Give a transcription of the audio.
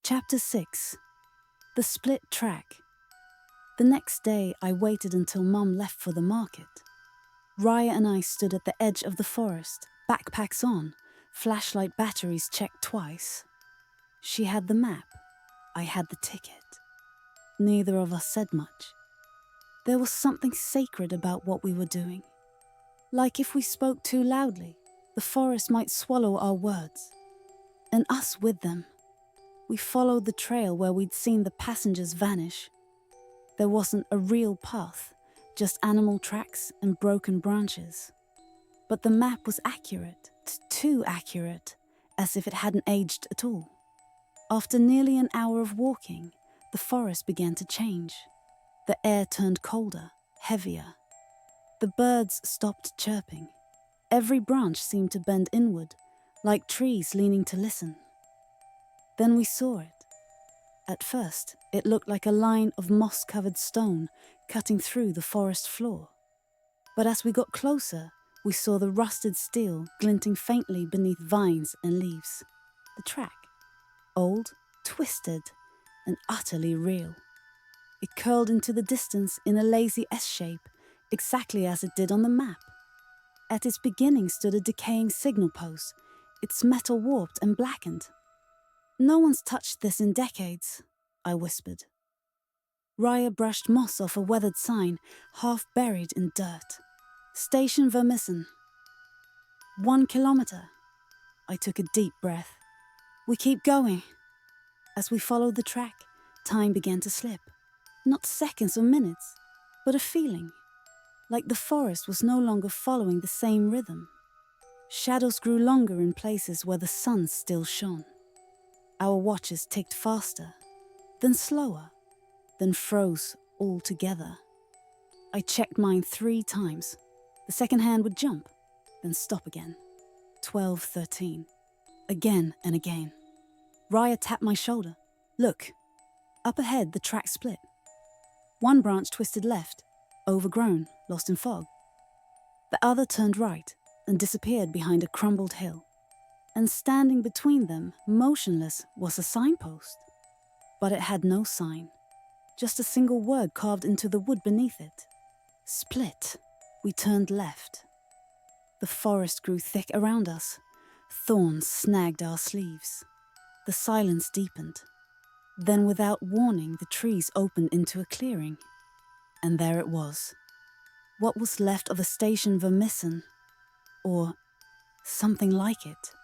Chapter 6. The Split Track. The next day, I waited until Mum left for the market. Raya and I stood at the edge of the forest, backpacks on, flashlight batteries checked twice. She had the map. I had the ticket. Neither of us said much. There was something sacred about what we were doing. Like if we spoke too loudly, the forest might swallow our words. And us with them. We followed the trail where we'd seen the passengers vanish. There wasn't a real path, just animal tracks and broken branches. But the map was accurate, too accurate, as if it hadn't aged at all. After nearly an hour of walking, the forest began to change. The air turned colder, heavier. The birds stopped chirping. Every branch seemed to bend inward, like trees leaning to listen. Then we saw it. At first, it looked like a line of moss-covered stone cutting through the forest floor. But as we got closer, we saw the rusted steel glinting faintly beneath vines and leaves. The track. Old, twisted, and utterly real. It curled into the distance in a lazy S-shape, exactly as it did on the map. At its beginning stood a decaying signal post, its metal warped and blackened. "No one's touched this in decades," I whispered. Raya brushed moss off a weathered sign, half buried in dirt. "Station Vermissen." 1 kilometer. I took a deep breath. "We keep going." As we followed the track, time began to slip. Not seconds or minutes, but a feeling. Like the forest was no longer following the same rhythm. Shadows grew longer in places where the sun still shone. Our watches ticked faster, then slower, then froze altogether. I checked mine 3 times. The second hand would jump, then stop again. 12:13. Again and again. Raya tapped my shoulder. "Look." Up ahead, the track split. One branch twisted left, overgrown, lost in fog. The other turned right and disappeared behind a crumbled hill. And standing between them, motionless, was a signpost. But it had no sign, just a single word carved into the wood beneath it. Split. We turned left. The forest grew thick around us. Thorns snagged our sleeves. The silence deepened. Then without warning, the trees opened into a clearing. And there it was. What was left of a station Vermissen, or something like it.